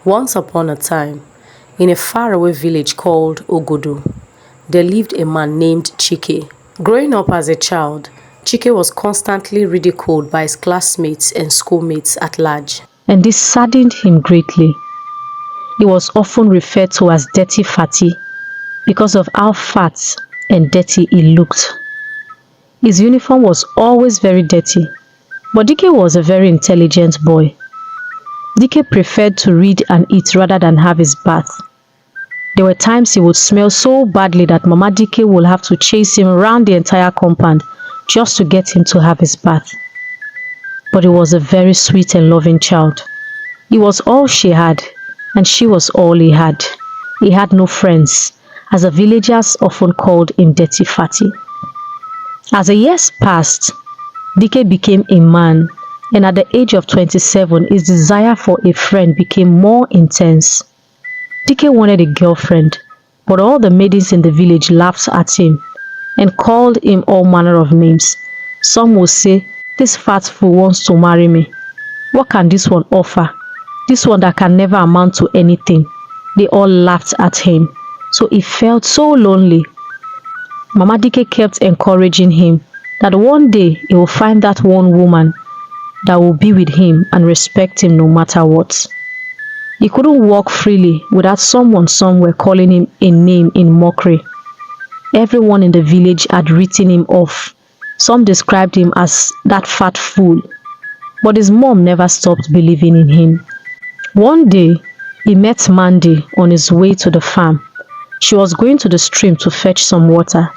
Once upon a time, in a faraway village called Ogodo, there lived a man named Chike. Growing up as a child, Chike was constantly ridiculed by his classmates and schoolmates at large. And this saddened him greatly. He was often referred to as Dirty Fatty because of how fat and dirty he looked. His uniform was always very dirty, but Dike was a very intelligent boy. Dike preferred to read and eat rather than have his bath. There were times he would smell so badly that Mama Dike would have to chase him around the entire compound just to get him to have his bath. But he was a very sweet and loving child. He was all she had, and she was all he had. He had no friends, as the villagers often called him Dirty Fatty. As the years passed, Dike became a man, and at the age of 27, his desire for a friend became more intense. Dike wanted a girlfriend, but all the maidens in the village laughed at him and called him all manner of names. Some would say, "This fat fool wants to marry me. What can this one offer? This one that can never amount to anything." They all laughed at him, so he felt so lonely. Mama Dike kept encouraging him that one day he will find that one woman that will be with him and respect him no matter what. He couldn't walk freely without someone somewhere calling him a name in mockery. Everyone in the village had written him off. Some described him as that fat fool, but his mom never stopped believing in him. One day, he met Mandy on his way to the farm. She was going to the stream to fetch some water.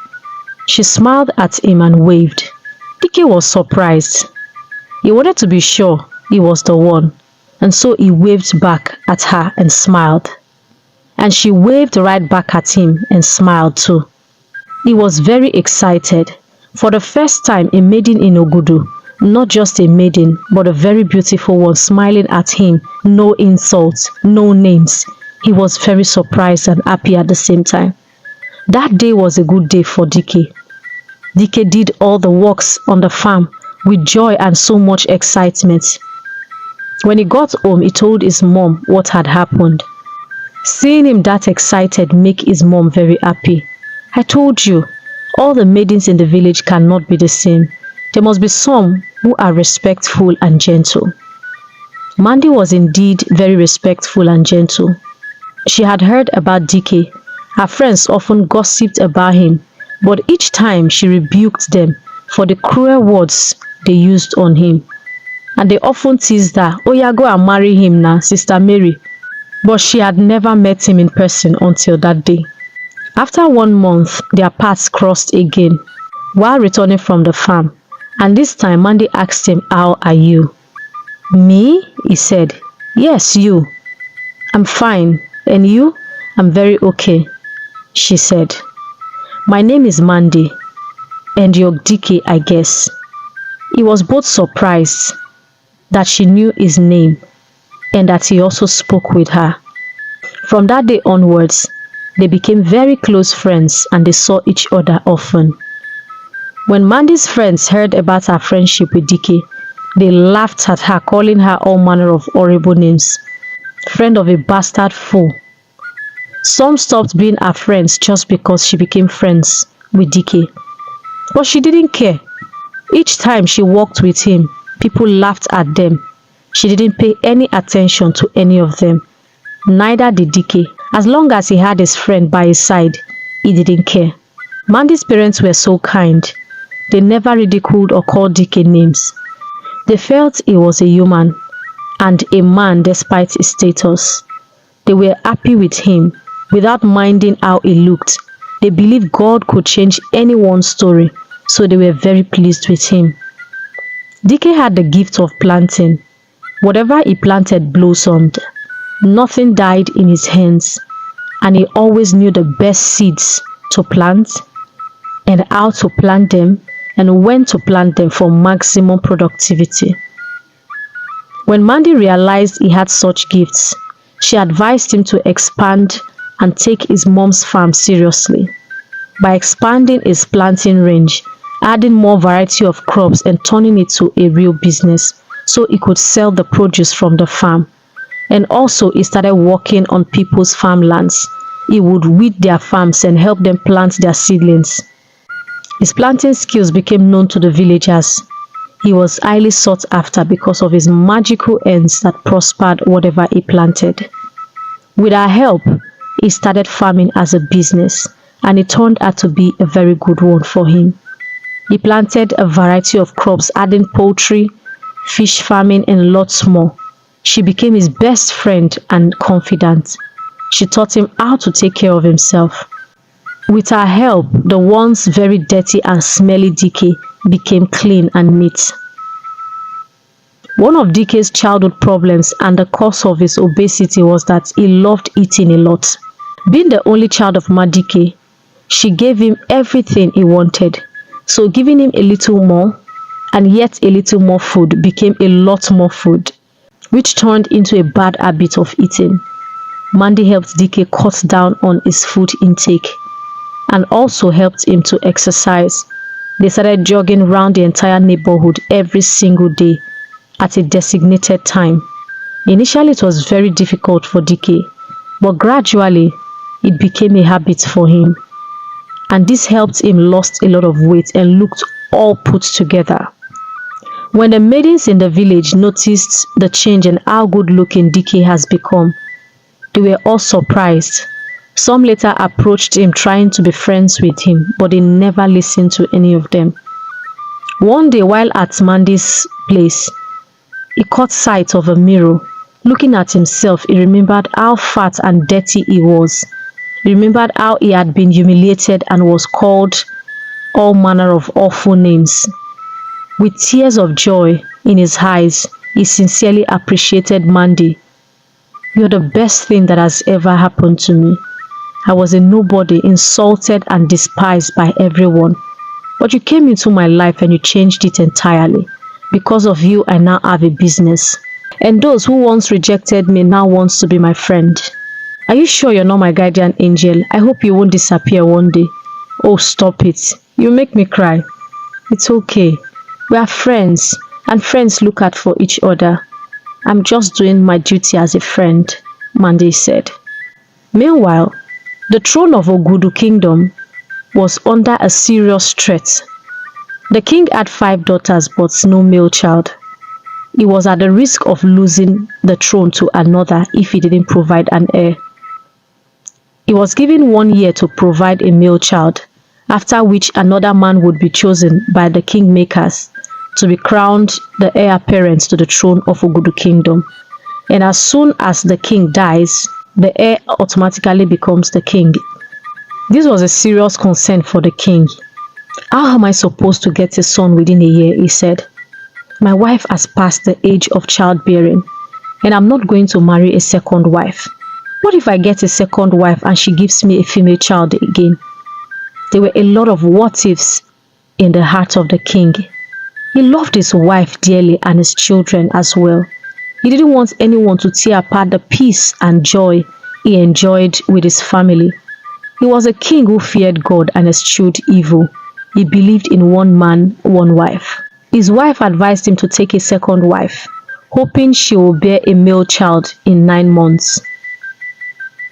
She smiled at him and waved. Dike was surprised. He wanted to be sure he was the one, and so he waved back at her and smiled. And she waved right back at him and smiled too. He was very excited. For the first time, a maiden in Ogudu, not just a maiden, but a very beautiful one, smiling at him. No insults, no names. He was very surprised and happy at the same time. That day was a good day for Dike. Dike did all the works on the farm with joy and so much excitement. When he got home, he told his mom what had happened. Seeing him that excited made his mom very happy. "I told you, all the maidens in the village cannot be the same. There must be some who are respectful and gentle." Mandy was indeed very respectful and gentle. She had heard about Dike. Her friends often gossiped about him, but each time she rebuked them for the cruel words they used on him. And they often teased her, "Oh yeah, go and marry him now, Sister Mary." But she had never met him in person until that day. After 1 month, their paths crossed again while returning from the farm. And this time, Mandy asked him, "How are you?" "Me?" he said. "Yes, you." "I'm fine. And you?" "I'm very okay," she said. "My name is Mandy. And you're Dike, I guess." He was both surprised that she knew his name and that he also spoke with her. From that day onwards, they became very close friends and they saw each other often. When Mandy's friends heard about her friendship with Dike, they laughed at her, calling her all manner of horrible names. Friend of a bastard fool. Some stopped being her friends just because she became friends with Dike. But she didn't care. Each time she walked with him, people laughed at them. She didn't pay any attention to any of them. Neither did Dike. As long as he had his friend by his side, he didn't care. Mandy's parents were so kind. They never ridiculed or called Dike names. They felt he was a human and a man despite his status. They were happy with him without minding how he looked. They believed God could change anyone's story, so they were very pleased with him. Dike had the gift of planting. Whatever he planted blossomed. Nothing died in his hands, and he always knew the best seeds to plant and how to plant them and when to plant them for maximum productivity. When Mandy realized he had such gifts, she advised him to expand and take his mom's farm seriously. By expanding his planting range, adding more variety of crops and turning it to a real business so he could sell the produce from the farm. And also he started working on people's farmlands. He would weed their farms and help them plant their seedlings. His planting skills became known to the villagers. He was highly sought after because of his magical hands that prospered whatever he planted. With our help, he started farming as a business, and it turned out to be a very good one for him. He planted a variety of crops, adding poultry, fish farming, and lots more. She became his best friend and confidant. She taught him how to take care of himself. With her help, the once very dirty and smelly Dike became clean and neat. One of Dike's childhood problems and the cause of his obesity was that he loved eating a lot. Being the only child of Madike, she gave him everything he wanted. So giving him a little more and yet a little more food became a lot more food, which turned into a bad habit of eating. Mandy helped Dike cut down on his food intake and also helped him to exercise. They started jogging around the entire neighborhood every single day at a designated time. Initially, it was very difficult for Dike, but gradually, it became a habit for him. And this helped him lose a lot of weight and looked all put together. When the maidens in the village noticed the change and how good looking Dike has become, they were all surprised. Some later approached him trying to be friends with him, but he never listened to any of them. One day while at Mandy's place, he caught sight of a mirror. Looking at himself, he remembered how fat and dirty he was. He remembered how he had been humiliated and was called all manner of awful names. With tears of joy in his eyes, he sincerely appreciated Mandy. "You're the best thing that has ever happened to me. I was a nobody, insulted and despised by everyone. But you came into my life and you changed it entirely. Because of you, I now have a business. And those who once rejected me now wants to be my friend. Are you sure you're not my guardian angel? I hope you won't disappear one day." "Oh, stop it. You make me cry." "It's okay. We are friends, and friends look out for each other. I'm just doing my duty as a friend," Mandy said. Meanwhile, the throne of Ogudu Kingdom was under a serious threat. The king had 5 daughters but no male child. He was at the risk of losing the throne to another if he didn't provide an heir. He was given 1 year to provide a male child, after which another man would be chosen by the kingmakers to be crowned the heir apparent to the throne of Ogudu Kingdom. And as soon as the king dies, the heir automatically becomes the king. This was a serious concern for the king. "How am I supposed to get a son within a year?" he said. "My wife has passed the age of childbearing, and I'm not going to marry a second wife. What if I get a second wife and she gives me a female child again?" There were a lot of what-ifs in the heart of the king. He loved his wife dearly and his children as well. He didn't want anyone to tear apart the peace and joy he enjoyed with his family. He was a king who feared God and eschewed evil. He believed in one man, one wife. His wife advised him to take a second wife, hoping she will bear a male child in 9 months.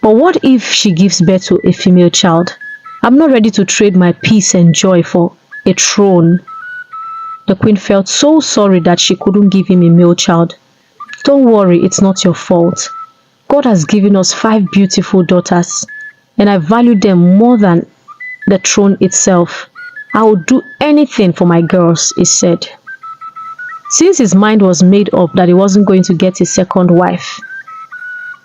"But what if she gives birth to a female child? I'm not ready to trade my peace and joy for a throne." The queen felt so sorry that she couldn't give him a male child. "Don't worry, it's not your fault. God has given us 5 beautiful daughters, and I value them more than the throne itself. I will do anything for my girls," he said. Since his mind was made up that he wasn't going to get a second wife,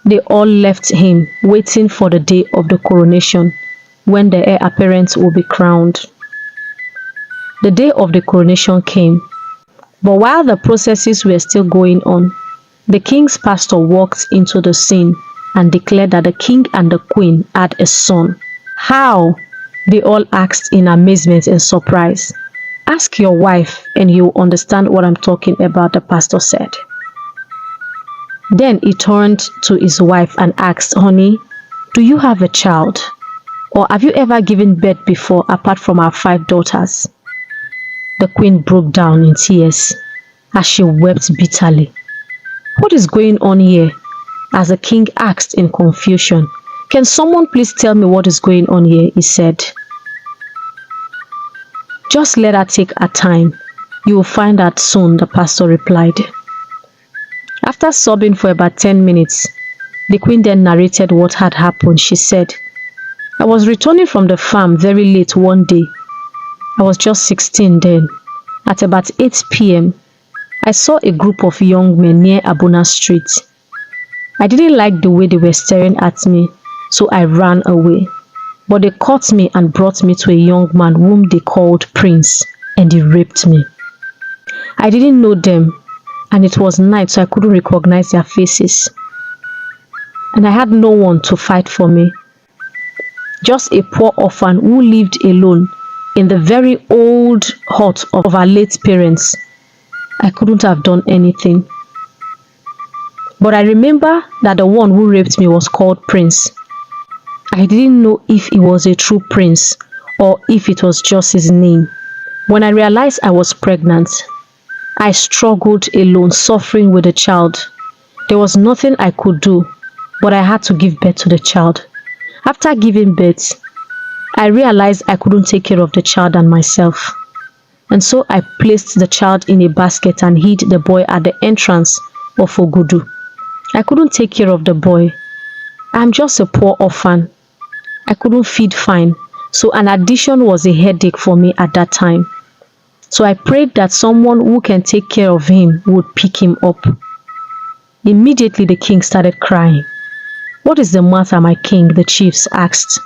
they all left him, waiting for the day of the coronation, when the heir apparent will be crowned. The day of the coronation came, but while the processes were still going on, the king's pastor walked into the scene and declared that the king and the queen had a son. "How?" they all asked in amazement and surprise. "Ask your wife and you'll understand what I'm talking about," the pastor said. Then he turned to his wife and asked, "Honey, do you have a child? Or have you ever given birth before apart from our 5 daughters?" The queen broke down in tears as she wept bitterly. "What is going on here? as the king asked in confusion. "Can someone please tell me what is going on here?" he said. "Just let her take her time. You will find out soon," the pastor replied. After sobbing for about 10 minutes, the queen then narrated what had happened. She said, "I was returning from the farm very late one day. I was just 16 then. At about 8 p.m., I saw a group of young men near Abuna Street. I didn't like the way they were staring at me, so I ran away. But they caught me and brought me to a young man whom they called Prince, and he raped me. I didn't know them, and it was night, so I couldn't recognize their faces. And I had no one to fight for me. Just a poor orphan who lived alone in the very old hut of our late parents. I couldn't have done anything. But I remember that the one who raped me was called Prince. I didn't know if he was a true prince or if it was just his name. When I realized I was pregnant, I struggled alone, suffering with the child. There was nothing I could do, but I had to give birth to the child. After giving birth, I realized I couldn't take care of the child and myself. And so I placed the child in a basket and hid the boy at the entrance of Ogudu. I couldn't take care of the boy. I'm just a poor orphan. I couldn't feed fine, so an addiction was a headache for me at that time. So I prayed that someone who can take care of him would pick him up. Immediately the king started crying. "What is the matter, my king?" the chiefs asked.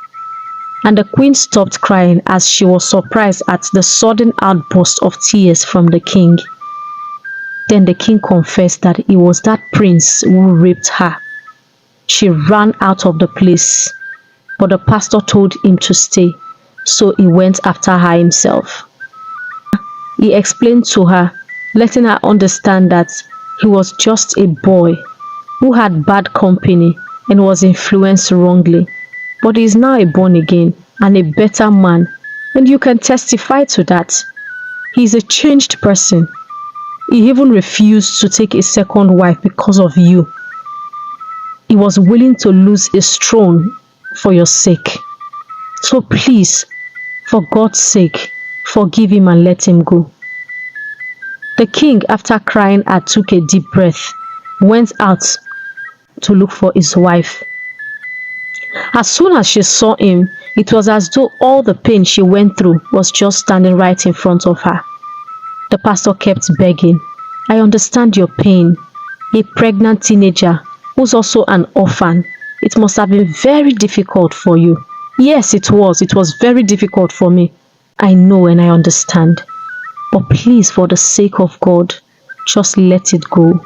And the queen stopped crying as she was surprised at the sudden outburst of tears from the king. Then the king confessed that it was that prince who raped her. She ran out of the place, but the pastor told him to stay, so he went after her himself. He explained to her, letting her understand that he was just a boy who had bad company and was influenced wrongly. But he is now a born again and a better man, and you can testify to that. He is a changed person. He even refused to take a second wife because of you. He was willing to lose his throne for your sake. So please, for God's sake, forgive him and let him go." The king, after crying out, took a deep breath, went out to look for his wife. As soon as she saw him, it was as though all the pain she went through was just standing right in front of her. The pastor kept begging, "I understand your pain. A pregnant teenager who's also an orphan. It must have been very difficult for you." "Yes, it was. It was very difficult for me. I know and I understand. But please, for the sake of God, just let it go."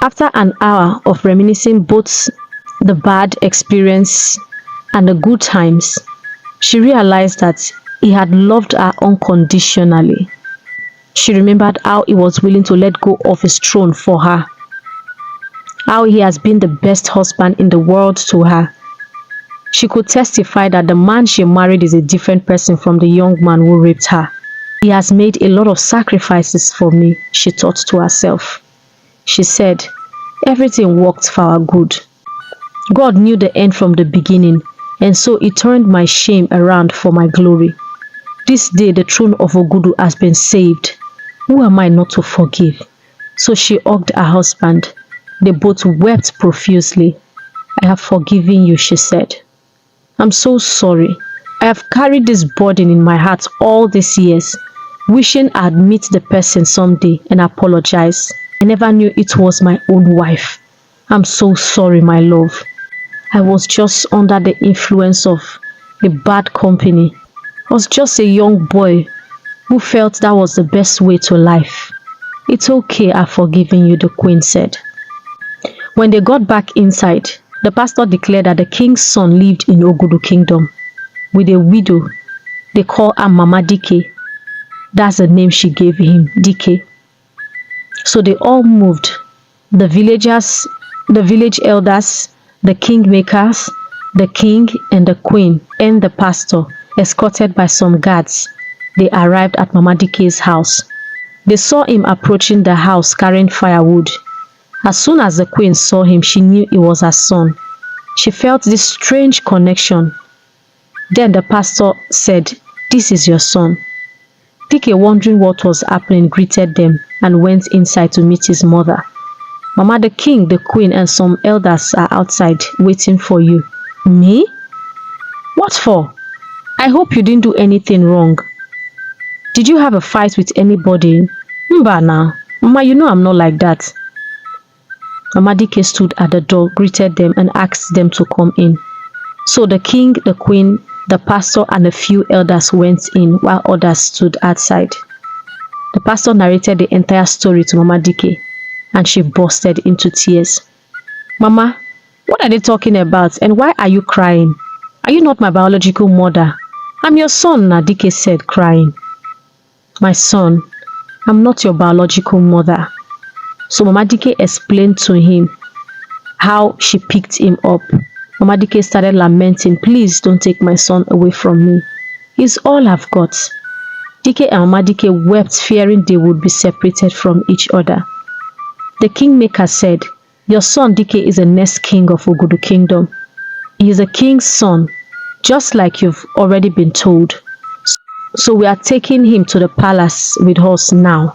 After an hour of reminiscing both the bad experience and the good times, she realized that he had loved her unconditionally. She remembered how he was willing to let go of his throne for her, how he has been the best husband in the world to her. She could testify that the man she married is a different person from the young man who raped her. "He has made a lot of sacrifices for me," she thought to herself. She said, "Everything worked for our good. God knew the end from the beginning, and so he turned my shame around for my glory. This day the throne of Ogudu has been saved. Who am I not to forgive?" So she hugged her husband. They both wept profusely. "I have forgiven you," she said. "I'm so sorry. I have carried this burden in my heart all these years, wishing I'd meet the person someday and apologize. I never knew it was my own wife. I'm so sorry, my love. I was just under the influence of a bad company. I was just a young boy who felt that was the best way to life. It's okay, I've forgiven you," the queen said. When they got back inside, the pastor declared that the king's son lived in Ogudu kingdom with a widow. They call her Mama Dike. That's the name she gave him, Dike. So they all moved. The villagers, the village elders, the kingmakers, the king and the queen and the pastor, escorted by some guards. They arrived at Mama Dike's house. They saw him approaching the house carrying firewood. As soon as the queen saw him, she knew it was her son. She felt this strange connection. Then the pastor said, "This is your son." Dike, wondering what was happening, greeted them and went inside to meet his mother. "Mama, the king, the queen, and some elders are outside waiting for you." "Me? What for? I hope you didn't do anything wrong. Did you have a fight with anybody?" "Mba now. Mama, you know I'm not like that." Mama Dike stood at the door, greeted them, and asked them to come in. So the king, the queen, the pastor, and a few elders went in while others stood outside. The pastor narrated the entire story to Mama Dike, and she bursted into tears. "Mama, what are they talking about, and why are you crying? Are you not my biological mother?" "I'm your son," Nadike said, crying. "My son, I'm not your biological mother." So Mama Dike explained to him how she picked him up. Mama Dike started lamenting, "Please don't take my son away from me. He's all I've got." Dike and Mama Dike wept, fearing they would be separated from each other. The kingmaker said, "Your son Dike is the next king of Ogudu kingdom. He is a king's son, just like you've already been told. So we are taking him to the palace with us now.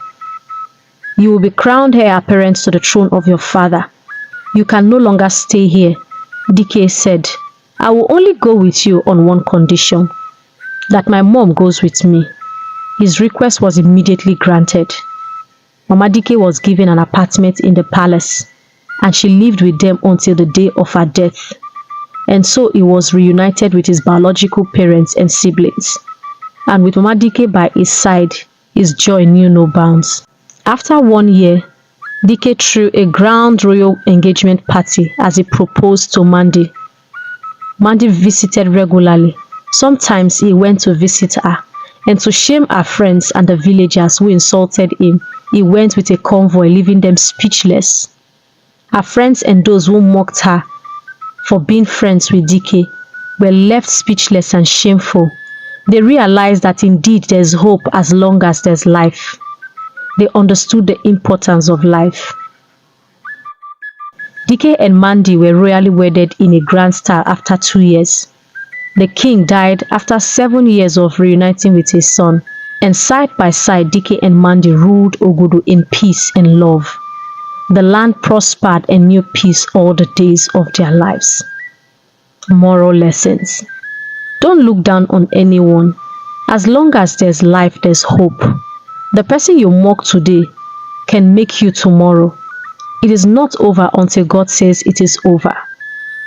You will be crowned heir apparent to the throne of your father. You can no longer stay here." Dike said, "I will only go with you on one condition, that my mom goes with me." His request was immediately granted. Mama Dike was given an apartment in the palace, and she lived with them until the day of her death. And so he was reunited with his biological parents and siblings. And with Mama Dike by his side, his joy knew no bounds. After 1 year, Dike threw a grand royal engagement party as he proposed to Mandi. Mandi visited regularly. Sometimes he went to visit her, and to shame her friends and the villagers who insulted him, he went with a convoy, leaving them speechless. Her friends and those who mocked her for being friends with Dike were left speechless and shameful. They realized that indeed there's hope as long as there's life. They understood the importance of life. Dike and Mandi were royally wedded in a grand style after 2 years. The king died after 7 years of reuniting with his son, and side by side Dike and Mandi ruled Ogudu in peace and love. The land prospered and knew peace all the days of their lives. Moral lessons. Don't look down on anyone. As long as there's life, there's hope. The person you mock today can make you tomorrow. It is not over until God says it is over.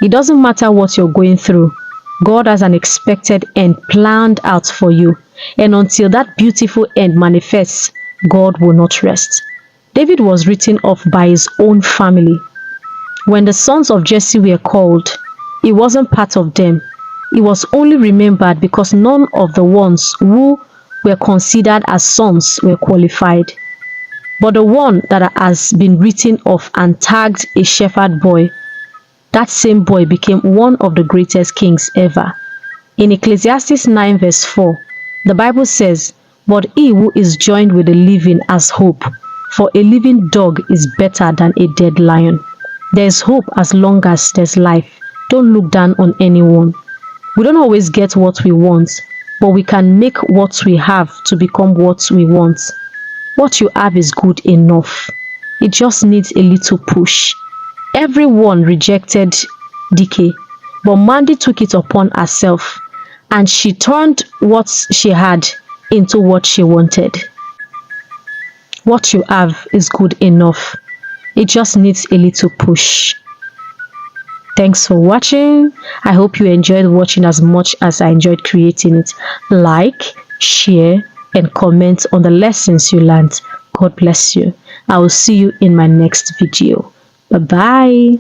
It doesn't matter what you're going through. God has an expected end planned out for you. And until that beautiful end manifests, God will not rest. David was written off by his own family. When the sons of Jesse were called, he wasn't part of them. He was only remembered because none of the ones who were considered as sons were qualified. But the one that has been written off and tagged a shepherd boy, that same boy became one of the greatest kings ever. In Ecclesiastes 9 verse 4, the Bible says, "But he who is joined with the living has hope, for a living dog is better than a dead lion." There's hope as long as there's life. Don't look down on anyone. We don't always get what we want, but we can make what we have to become what we want. What you have is good enough. It just needs a little push. Everyone rejected Dike, but Mandi took it upon herself, and she turned what she had into what she wanted. What you have is good enough. It just needs a little push. Thanks for watching. I hope you enjoyed watching as much as I enjoyed creating it. Like, share, and comment on the lessons you learned. God bless you. I will see you in my next video. Bye-bye.